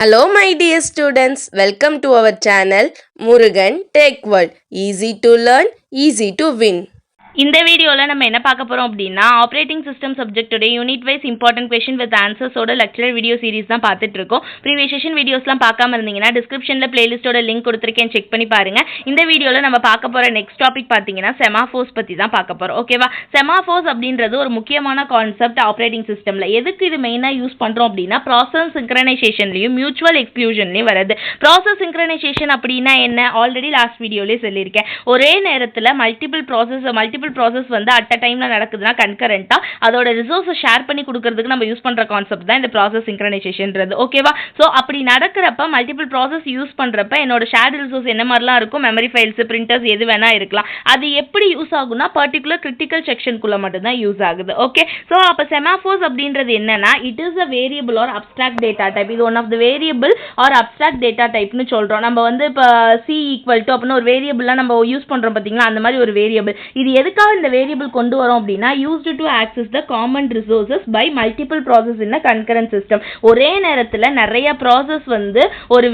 Hello my dear students, welcome to our channel Murugan Tech World. Easy to learn, easy to win. இந்த வீடியோவில் நம்ம என்ன பார்க்க போகிறோம் அப்படின்னா ஆப்ரேட்டிங் சிஸ்டம் சப்ஜெக்டோட unit wise important question with ஆன்சர்ஸோட லெக்சரர் வீடியோ சீரிஸ் தான் பார்த்துட்டு இருக்கோம். ப்ரீவியஸ் செஷன் வீடியோஸ்லாம் பார்க்காம இருந்தீங்கன்னா டிஸ்கிரிப்ஷனில் பிளேலிஸ்டோட லிங்க் கொடுத்துருக்கேன், செக் பண்ணி பாருங்க. இந்த வீடியோவில் நம்ம பார்க்க போகிற நெக்ஸ்ட் டாபிக் பார்த்தீங்கன்னா செமாஃபோர்ஸ் பற்றி தான் பார்க்க போகிறோம். ஓகேவா? செமாஃபோர்ஸ் அப்படின்றது ஒரு முக்கியமான கான்செப்ட் ஆப்ரேட்டிங் சிஸ்டமில். எதுக்கு இது மெயினாக யூஸ் பண்ணுறோம் அப்படின்னா ப்ராசஸ் சிங்க்ரனைசேஷன்லையும் மியூச்சுவல் எக்ஸ்க்ளூஷன்லையும் வருது. ப்ராசஸ் சிங்க்ரனைசேஷன் அப்படின்னா என்ன? ஆல்ரெடி லாஸ்ட் வீடியோலேயே சொல்லியிருக்கேன். ஒரே நேரத்தில் மல்டிபிள் ப்ராசஸ் வந்து அட் அ டைம்ல நடக்குதுன்னா கன்கரண்டா அதோட ரிசோர்ஸை ஷேர் பண்ணி கொடுக்கிறதுக்கு நம்ம யூஸ் பண்ற கான்செப்ட் தான் இந்த ப்ராசஸ் சிங்க்ரனைசேஷன்ன்றது. ஓகேவா? ஸோ அப்படி நடக்கிறப்ப மல்டிபிள் ப்ராசஸ் யூஸ் பண்றப்ப என்னோட ஷேர்டு ரிசோர்ஸ் என்ன மாதிரிலாம் இருக்கும், மெமரி ஃபைல்ஸ், பிரிண்டர்ஸ் எது வேணா இருக்கலாம். அது எப்படி யூஸ் ஆகும்னா பர்டிகுலர் கிரிட்டிக்கல் செக்ஷனுக்குள்ள மட்டும் தான் யூஸ் ஆகுது. ஓகே, ஸோ அப்போ செமாஃபோர்ஸ் அப்படின்றது என்னன்னா it is a variable or abstract data type. இது one of the variable or abstract data டைப்னு சொல்றோம். நம்ம வந்து இப்போ சி ஈக்குவல் டு அப்படின்னு ஒரு வேரியபிள்லாம் நம்ம யூஸ் பண்றோம் பார்த்தீங்களா, அந்த மாதிரி ஒரு வேரியபிள். இது எதுக்காக இந்த வேரியபிள் கொண்டு வரோம் அப்படின்னா used to access the common resources by multiple process in a concurrent system. ஒரே நேரத்தில் நிறைய ப்ராசஸ் வந்து ஒரு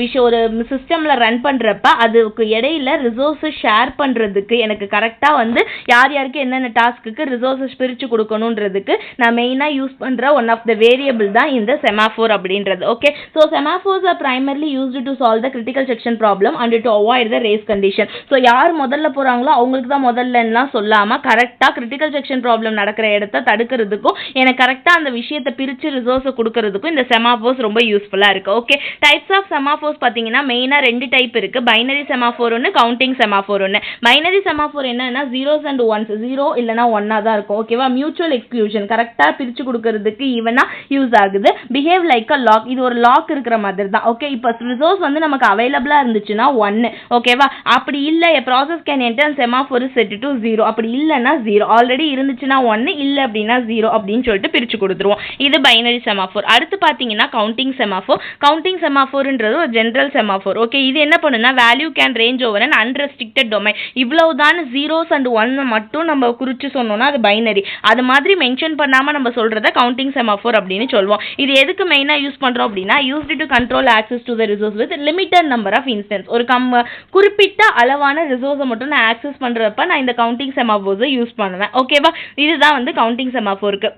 சிஸ்டம்ல ரன் பண்றப்ப அதுக்கு இடையில ரிசோர்ஸஸ் ஷேர் பண்றதுக்கு எனக்கு கரெக்டா வந்து யார் யாருக்கு என்னென்ன டாஸ்க்கு ரிசோர்ஸஸ் பிரிச்சு கொடுக்கணும்ன்றதுக்கு நான் மெயினா யூஸ் பண்ற ஒன் ஆஃப் த வேரியபிள் தான் இந்த செமாஃபோர் அப்படின்றது. Okay, so semaphores are primarily used to solve the critical section problem and to avoid the race condition. So யார் முதல்ல போறாங்களோ அவங்களுக்கு தான் முதல்லலாம் சொல்லாம கரெக்டா கிரிட்டிக்கல் செக்ஷன் ப்ராப்ளம் நடக்கிற இடத்த தடுக்கிறதுக்கும் எனக்கு கரெக்டா அந்த விஷயத்தை பிரிச்சு ரிசோர்ஸை கொடுக்கிறதுக்கும் இந்த செமாஃபோர்ஸ் ரொம்ப யூஸ்ஃபுல்லா இருக்கு. ஓகே, டைப்ஸ் ஆஃப் செமாஃபோர்ஸ் பாத்தீங்கன்னா மெயினா ரெண்டு டைப் இருக்கு. பைனரி செமாஃபோர் ஒன்று, கவுண்டிங் செமாஃபோர் ஒன்று. பைனரி செமாஃபோர் என்னன்னா ஜீரோஸ் அண்ட் ஒன்ஸ், ஜீரோ இல்லைனா ஒன்னா தான் இருக்கும். ஓகேவா? மியூச்சுவல் எக்ஸ்க்ளூஷன் கரெக்டா பிரிச்சு கொடுக்கிறதுக்கு ஈவனா யூஸ் ஆகுது. பிஹேவ் லைக் அ லாக், இது ஒரு லாக் இருக்கிற மாதிரி தான். ஓகே, இப்போ ரிசோர்ஸ் வந்து நமக்கு அவைலபிளா இருந்துச்சுன்னா ஒன்னு. ஓகேவா? அப்படி இல்லை process can enter semaphore set to zero, அப்படி இல்லைன்னா ஜீரோ. ஆல்ரெடி இருந்துச்சுன்னா ஒன்னு, இல்ல அப்படின்னா ஜீரோ அப்படின்னு சொல்லிட்டு பிரிச்சு கொடுத்துருவோம். இது பைனரி செமாஃபோர். அடுத்து பாத்தீங்கன்னா கவுண்டிங் செமாஃபோர். கவுண்டிங் செமாஃபோர்ன்றது ஒரு ஜெனரல் செமாஃபோர். ஓகே, இது என்ன பண்ணுன்னா value can range over an unrestricted domain. இவ்வளவுதான் ஜீரோஸ் அண்ட் ஒன் மட்டும் நம்ம குறிச்சு சொன்னோம்னா அது பைனரி. அது மாதிரி மென்ஷன் பண்ணாம நம்ம சொல்றத கவுண்டிங் செமாஃபோர் அப்படின்னு சொல்லுவோம். இது எதுக்கு மெயினா யூஸ் பண்றோம் அப்படின்னா used to control access to the resource with limited number of instance. ஒரு குறிப்பிட்ட அளவான ரிசோர்ஸை மட்டும் நான் ஆக்சஸ் பண்றப்ப நான் இந்த கவுண்டிங் செமாஃபோர்ஸை யூஸ் பண்ணுவேன். ஓகேவா? இதுதான் வந்து கவுண்டிங் செமாஃபோருக்கு.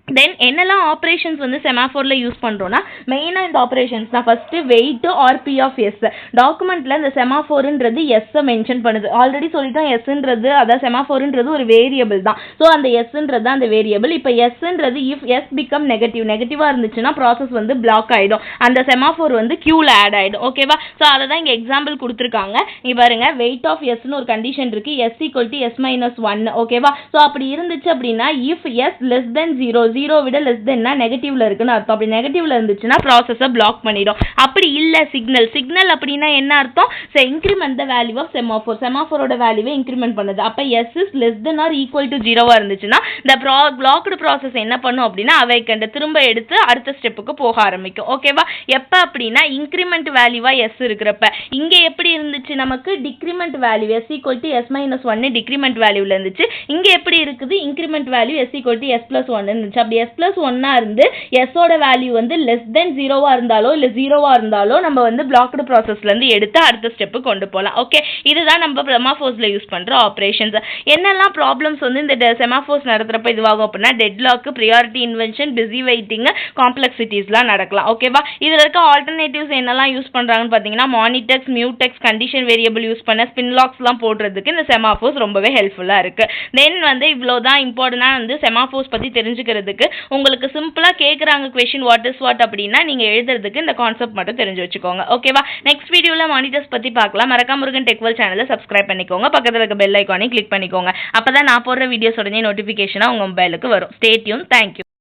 தென் என்னெல்லாம் ஆப்ரேஷன்ஸ் வந்து செமாஃபோர்ல யூஸ் பண்றோம்னா மெயினா இந்த ஆப்ரேஷன்ஸ் தான். First wait or P of S. டாக்குமெண்ட்ல இந்த செமாஃபோர்ன்றது எஸ் மென்ஷன் பண்ணுது. ஆல்ரெடி சொல்லிட்டோம் எஸ்ன்றது அதாவது செமாஃபோர்ன்றது ஒரு வேரியபிள் தான். ஸோ அந்த எஸ்ன்றது அந்த வேரியபிள். இப்போ எஸ்ன்றது இஃப் எஸ் பிகம் நெகட்டிவா இருந்துச்சுன்னா ப்ராசஸ் வந்து பிளாக் ஆயிடும், அந்த செமாஃபோர் வந்து கியூல ஆட் ஆயிடும். ஓகேவா? ஸோ அதை தான் இங்க எக்ஸாம்பிள் கொடுத்துருக்காங்க. இங்க பாருங்க, வெயிட் ஆஃப் எஸ்னு ஒரு கண்டிஷன் இருக்கு, S equal to S minus one. ஓகேவா? ஸோ அப்படி இருந்துச்சு அப்படின்னா if S less than zero, zero விட லெஸ் தென்னா நெகட்டிவ்ல இருக்குன்னு அர்த்தம். அப்படி நெகட்டிவ்ல இருந்துச்சுன்னா ப்ராசஸை பிளாக் பண்ணிடும். அப்படி இல்ல சிக்னல் அப்படின்னா என்ன அர்த்தம்? Increment the value of semaphore. செமாஃபோரோட வேல்யூவை இன்கிரிமெண்ட் பண்ணுது. அப்ப S is less than or equal to ஜீரோவா இருந்துச்சுன்னா இந்த பிளாக்டு ப்ராசஸ் என்ன பண்ணும் அப்படின்னா அவைக்கண்ட திரும்ப எடுத்து அடுத்த ஸ்டெப்புக்கு போக ஆரம்பிக்கும். ஓகேவா? எப்ப அப்படின்னா இன்கிரிமெண்ட் வேல்யூவா எஸ் இருக்கிறப்ப. இங்க எப்படி இருந்துச்சு நமக்கு decrement value S equal to S minus ஒன்னு டிக்ரிமெண்ட் வேல்யூல இருந்துச்சு. இங்க எப்படி இருக்குது increment value S equal to S plus ஒன்னு இருந்துச்சு. அப்படி எஸ் பிளஸ் ஒன்னா இருந்து எஸ்ஸோட வேல்யூ வந்து லெஸ் தென் ஜீரோவா இருந்தாலோ இல்ல ஜீரோவா இருந்தாலோ நம்ம வந்து பிளாக்டு ப்ராசஸ்ல இருந்து எடுத்து அடுத்த ஸ்டெப்பு கொண்டு போகலாம். ஓகே, இதுதான் நம்ம செமாஃபோர்ஸ்ல யூஸ் பண்ற ஆப்ரேஷன்ஸ். என்னெல்லாம் ப்ராப்ளம்ஸ் வந்து இந்த செமாஃபோர்ஸ் நடத்துறப்ப இதுவாகும் அப்படின்னா deadlock, priority invention, busy waiting, காம்ப்ளெக்சிட்டிஸ்லாம் நடக்கலாம். ஓகேவா? இதுல இருக்க ஆல்டர்னேட்டிவ்ஸ் என்னெல்லாம் யூஸ் பண்றாங்கன்னு பாத்தீங்கன்னா monitors, mutex, condition variable use பண்ண ஸ்பின் லாக்ஸ்லாம் போடுறதுக்கு இந்த செமாஃபோர்ஸ் ரொம்பவே ஹெல்ப்ஃபுல்லா இருக்கு. தென் வந்து இவ்வளவுதான் இம்பார்ட்டன்டா வந்து செமாஃபோர்ஸ் பத்தி தெரிஞ்சுக்கிறதுக்கு. உங்களுக்கு சிம்பிளா கேக்குறாங்க क्वेश्चन வாட் இஸ் வாட் அப்படின்னா நீங்க எழுதுறதுக்கு இந்த கான்செப்ட் மட்டும் தெரிஞ்சு வச்சுக்கோங்க. ஓகேவா? நெக்ஸ்ட் வீடியோல மானிட்டர்ஸ் பத்தி பார்க்கலாம். மறக்காம முருகன் டெக் வேர்ல்ட் சேனலை சப்ஸ்கிரைப் பண்ணிக்கோங்க. பக்கத்துல இருக்க பெல் ஐகானை கிளிக் பண்ணிக்கோங்க. அப்பதான் நான் போடுற வீடியோஸ் உடனே நோட்டிபிகேஷனா உங்க மொபைலுக்கு வரும். Stay tune. தேங்க்யூ.